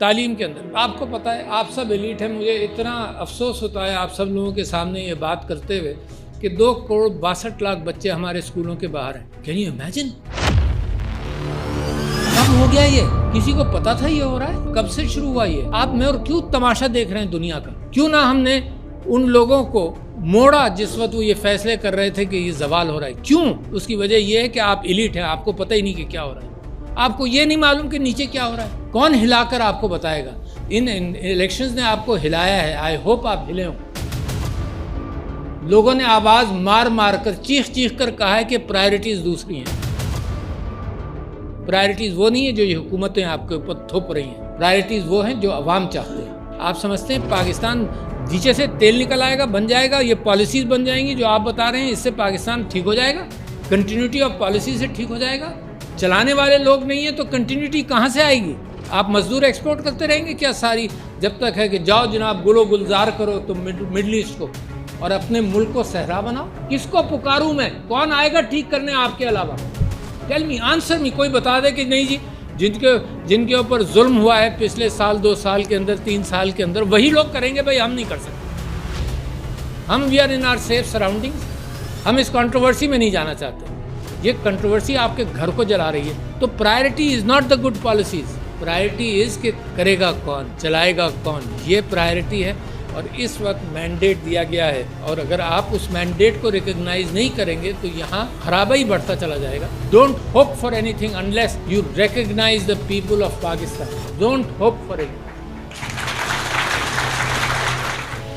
तालीम के अंदर आपको पता है आप सब एलीट हैं। मुझे इतना अफसोस होता है आप सब लोगों के सामने ये बात करते हुए कि 2,62,00,000 बच्चे हमारे स्कूलों के बाहर हैं। Can you imagine? कब हो गया ये? किसी को पता था ये हो रहा है? कब से शुरू हुआ ये? आप में और क्यों तमाशा देख रहे हैं दुनिया का? क्यों ना हमने उन लोगों को मोड़ा जिस वक्त वो ये फैसले कर रहे थे कि ये जवाल हो रहा है? क्यों? उसकी वजह ये है कि आप एलीट हैं, आपको पता ही नहीं कि क्या हो रहा है। आपको ये नहीं मालूम कि नीचे क्या हो रहा है। कौन हिलाकर आपको बताएगा? इन इलेक्शंस ने आपको हिलाया है। आई होप आप हिले हो। लोगों ने आवाज मार मार कर चीख चीख कर कहा है कि प्रायोरिटीज दूसरी हैं। प्रायोरिटीज वो नहीं है जो ये हुकूमतें आपके ऊपर थोप रही हैं। प्रायोरिटीज वो हैं जो अवाम चाहते हैं। आप समझते हैं पाकिस्तान नीचे से तेल निकल आएगा, बन जाएगा, ये पॉलिसीज बन जाएंगी जो आप बता रहे हैं, इससे पाकिस्तान ठीक हो जाएगा? कंटिन्यूटी ऑफ पॉलिसी से ठीक हो जाएगा? चलाने वाले लोग नहीं है तो कंटिन्यूटी कहाँ से आएगी? आप मजदूर एक्सपोर्ट करते रहेंगे क्या सारी? जब तक है कि जाओ जनाब गुलो गुलजार करो तुम मिडल ईस्ट को और अपने मुल्क को सहरा बनाओ। किसको पुकारूं मैं? कौन आएगा ठीक करने आपके अलावा? Tell me, answer me. कोई बता दे कि नहीं जी, जिनके ऊपर जुल्म हुआ है पिछले साल 2 साल के अंदर 3 साल के अंदर, वही लोग करेंगे। भाई हम नहीं कर सकते। हम we are in our safe surroundings. हम इस कंट्रोवर्सी में नहीं जाना चाहते। ये कंट्रोवर्सी आपके घर को जला रही है। तो priority is not the good policies. Priority is कि करेगा कौन, चलाएगा कौन, ये प्रायोरिटी है। और इस वक्त मैंडेट दिया गया है और अगर आप उस मैंडेट को रिकॉग्नाइज नहीं करेंगे तो यहाँ खराबा ही बढ़ता चला जाएगा। Don't hope for anything unless you recognise the people of Pakistan. Don't hope for anything.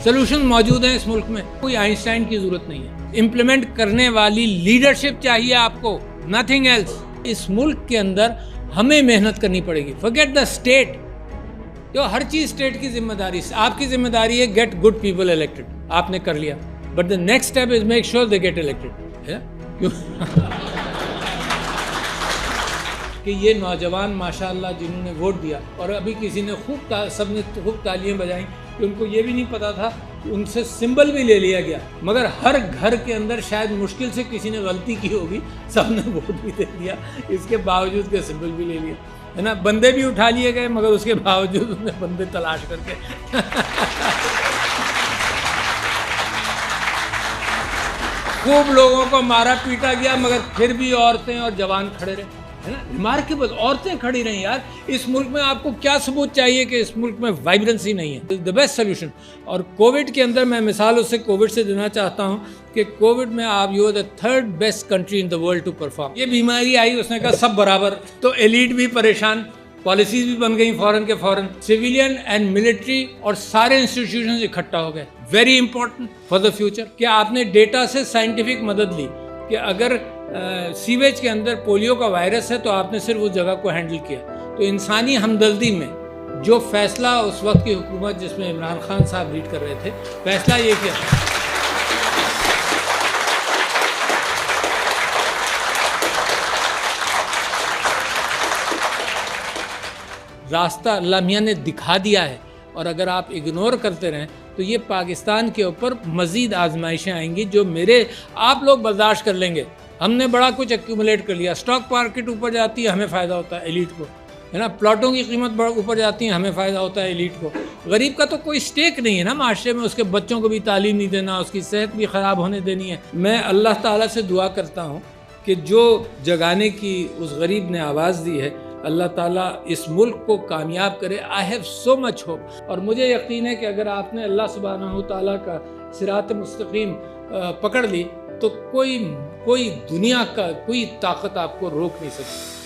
Solution मौजूद हैं इस मुल्क में, कोई आइंस्टाइन की जरूरत नहीं है। इम्प्लीमेंट करने वाली लीडरशिप चाहिए आपको, नथिंग एल्स। इस मुल्क के अंदर हमें मेहनत करनी पड़ेगी। Forget the state. तो हर चीज स्टेट की जिम्मेदारी, आपकी जिम्मेदारी है गेट गुड पीपल इलेक्टेड। आपने कर लिया, but the next step is make sure they get elected. है क्यों? कि ये नौजवान माशाअल्लाह जिन्होंने वोट दिया और अभी किसी ने सबने खूब तालियां बजाई कि उनको ये भी नहीं पता था कि उनसे सिंबल भी ले लिया गया। मगर हर घर के अंदर शायद मुश्किल से किसी ने गलती की होगी, सबने वोट भी दे दिया, इसके बावजूद के सिंबल भी ले लिया, है ना। बंदे भी उठा लिए गए मगर उसके बावजूद उन्होंने बंदे तलाश करके खूब लोगों को मारा पीटा गया मगर फिर भी औरतें और जवान खड़े रहे, है ना। रिमार्केबल, औरतें खड़ी रही यार। इस मुल्क में आपको क्या सबूत चाहिए कि इस मुल्क में वाइब्रेंसी नहीं है? The best solution. और कोविड के अंदर मैं मिसाल उससे कोविड से देना चाहता हूँ कि कोविड में आप you are the 3rd best country in the world to perform. ये बीमारी आई, उसने कहा सब बराबर, तो एलीट भी परेशान, पॉलिसीज भी बन गई फौरन के फौरन, सिविलियन एंड मिलिट्री और सारे इंस्टीट्यूशन इकट्ठा हो गए। Very important for the future कि आपने डेटा से साइंटिफिक मदद ली कि अगर सीवेज के अंदर पोलियो का वायरस है तो आपने सिर्फ उस जगह को हैंडल किया। तो इंसानी हमदर्दी में जो फैसला उस वक्त की हुकूमत जिसमें इमरान खान साहब लीड कर रहे थे, फैसला ये किया रास्ता अल्लाह मियां ने दिखा दिया है। और अगर आप इग्नोर करते रहें तो ये पाकिस्तान के ऊपर मज़ीद आजमाइशें आएंगी जो आप लोग बर्दाश्त कर लेंगे। हमने बड़ा कुछ एक्यूमुलेट कर लिया, स्टॉक मार्केट ऊपर जाती है हमें फ़ायदा होता है एलीट को, है ना। प्लॉटों की कीमत ऊपर जाती है हमें फ़ायदा होता है एलीट को। गरीब का तो कोई स्टेक नहीं है ना माशरे में, उसके बच्चों को भी तालीम नहीं देना, उसकी सेहत भी ख़राब होने देनी है। मैं अल्लाह ताला से दुआ करता हूँ कि जो जगाने की उस गरीब ने आवाज़ दी है, अल्लाह ताला इस मुल्क को कामयाब करे। I have so much hope. और मुझे यकीन है कि अगर आपने अल्लाह सुब्हानहू ताला का सिरात मुस्तकीम पकड़ ली तो कोई दुनिया का कोई ताकत आपको रोक नहीं सकती।